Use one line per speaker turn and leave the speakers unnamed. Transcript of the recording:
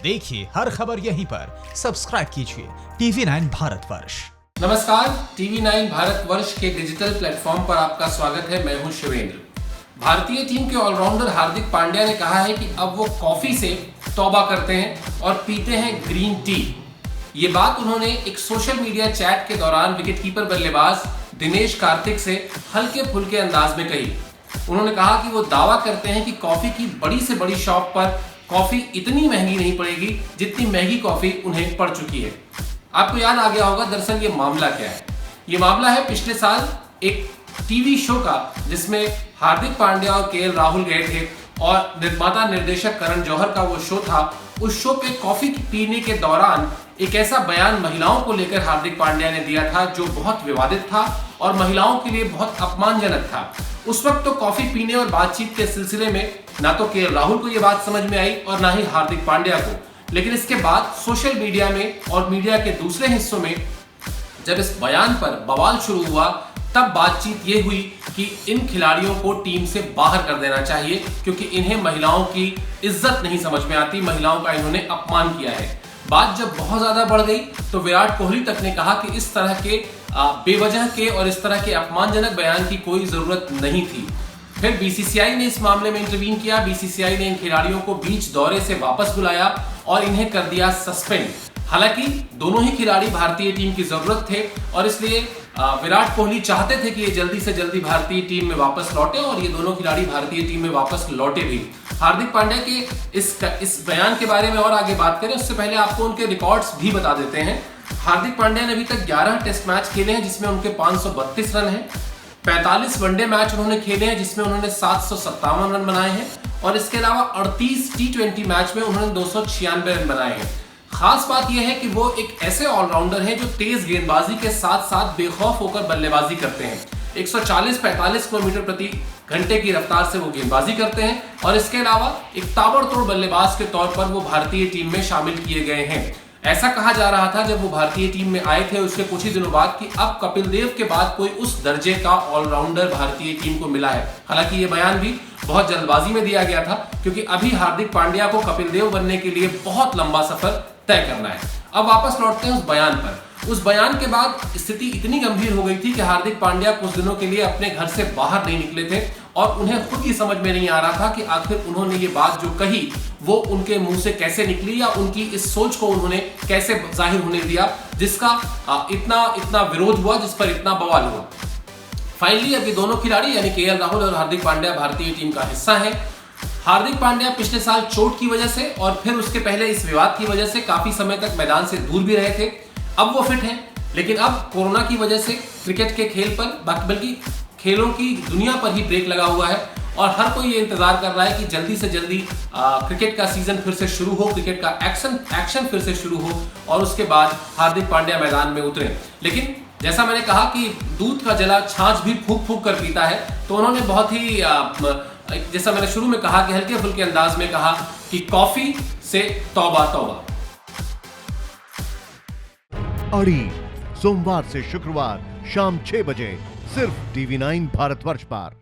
देखिए हर खबर यहीं पर। सब्सक्राइब कीजिए TV9 भारतवर्ष।
नमस्कार, TV9 भारतवर्ष के डिजिटल प्लेटफॉर्म पर आपका स्वागत है। मैं हूं शिवेंद्र। भारतीय टीम के ऑलराउंडर हार्दिक पांड्या ने कहा है कि अब वो कॉफी से तौबा करते हैं और पीते हैं ग्रीन टी। ये बात उन्होंने एक सोशल मीडिया चैट के दौरान विकेटकीपर बल्लेबाज दिनेश कार्तिक से हल्के फुल्के अंदाज में कही। उन्होंने कहा कि वो दावा करते हैं कि कॉफी की बड़ी से बड़ी शॉप पर कॉफी इतनी महंगी नहीं पड़ेगी जितनी महंगी कॉफी उन्हें पड़ चुकी है। आपको याद आ गया होगा, दरअसल ये मामला क्या है। ये मामला है पिछले साल एक टीवी शो का, जिसमें हार्दिक पांड्या और केएल राहुल गए थे और निर्माता निर्देशक करण जौहर का वो शो था। उस शो पे कॉफी पीने के दौरान एक ऐसा बयान महिलाओं को लेकर हार्दिक पांड्या ने दिया था जो बहुत विवादित था और महिलाओं के लिए बहुत अपमानजनक था। उस वक्त तो कॉफी पीने और बातचीत के सिलसिले में ना तो केएल राहुल को यह बात समझ में आई और ना ही हार्दिक पांड्या को, लेकिन इसके बाद सोशल मीडिया में और मीडिया के दूसरे हिस्सों में जब इस बयान पर बवाल शुरू हुआ, तब बातचीत ये हुई कि इन खिलाड़ियों को टीम से बाहर कर देना चाहिए क्योंकि इन्हें महिलाओं की इज्जत नहीं समझ में आती, महिलाओं का इन्होंने अपमान किया है। बात जब बहुत ज्यादा बढ़ गई तो विराट कोहली तक ने कहा कि इस तरह के बेवजह के और इस तरह के अपमानजनक बयान की कोई जरूरत नहीं थी। फिर बीसीसीआई ने इस मामले में इंटरवीन किया। बीसीसीआई ने इन खिलाड़ियों को बीच दौरे से वापस बुलाया और इन्हें कर दिया सस्पेंड। हालांकि दोनों ही खिलाड़ी भारतीय टीम की जरूरत थे और इसलिए विराट कोहली चाहते थे कि ये जल्दी से जल्दी भारतीय टीम में वापस लौटे और ये दोनों खिलाड़ी भारतीय टीम में वापस लौटे भी। हार्दिक पांड्या के इस बयान के बारे में और आगे बात करें उससे पहले आपको उनके रिकॉर्ड्स भी बता देते हैं। हार्दिक पांड्या ने अभी तक 11 टेस्ट मैच खेले हैं जिसमें उनके 532 रन हैं। 45 वनडे मैच उन्होंने खेले हैं जिसमें उन्होंने 757 रन बनाए हैं और इसके अलावा 38 T20 मैच में उन्होंने 296 रन बनाए हैं। खास बात यह है कि वो एक ऐसे ऑलराउंडर हैं जो तेज गेंदबाजी के साथ साथ बेखौफ होकर बल्लेबाजी करते हैं। 140-45 किलोमीटर प्रति घंटे की रफ्तार से वो गेंदबाजी करते हैं और इसके अलावा एक ताबड़तोड़ बल्लेबाज के तौर पर वो भारतीय टीम में शामिल किए गए हैं। ऐसा कहा जा रहा था जब वो भारतीय टीम में आए थे उसके कुछ ही दिनों बाद कि अब कपिल देव के बाद कोई उस दर्जे का ऑलराउंडर भारतीय टीम को मिला है। हालांकि ये बयान भी बहुत जल्दबाजी में दिया गया था क्योंकि अभी हार्दिक पांड्या को कपिल देव बनने के लिए बहुत लंबा सफर तय करना है। अब वापस लौटते हैं उस बयान पर। उस बयान के बाद स्थिति इतनी गंभीर हो गई थी कि हार्दिक पांड्या कुछ दिनों के लिए अपने घर से बाहर नहीं निकले थे और उन्हें खुद ही समझ में नहीं आ रहा था कि आखिर उन्होंने ये बात जो कही वो उनके मुंह से कैसे निकली या उनकी इस सोच को उन्होंने कैसे जाहिर होने दिया जिसका इतना विरोध हुआ, जिस पर इतना बवाल हुआ। फाइनली अभी दोनों खिलाड़ी यानी केएल राहुल और हार्दिक पांड्या भारतीय टीम का हिस्सा है। हार्दिक पांड्या पिछले साल चोट की वजह से और फिर उसके पहले इस विवाद की वजह से काफी समय तक मैदान से दूर भी रहे थे। अब वो फिट हैं, लेकिन अब कोरोना की वजह से क्रिकेट के खेल पर बल्कि खेलों की दुनिया पर ही ब्रेक लगा हुआ है और हर कोई ये इंतजार कर रहा है कि जल्दी से जल्दी क्रिकेट का सीजन फिर से शुरू हो, क्रिकेट का एक्शन फिर से शुरू हो और उसके बाद हार्दिक पांड्या मैदान में उतरे। लेकिन जैसा मैंने कहा कि दूध का जला छाछ भी फूंक फूंक कर पीता है, तो उन्होंने बहुत ही जैसा मैंने शुरू में कहा कि हल्के फुल्के अंदाज में कहा कि कॉफी से तौबा तौबा।
अड़ी सोमवार से शुक्रवार शाम 6 बजे सिर्फ TV9 भारतवर्ष पर।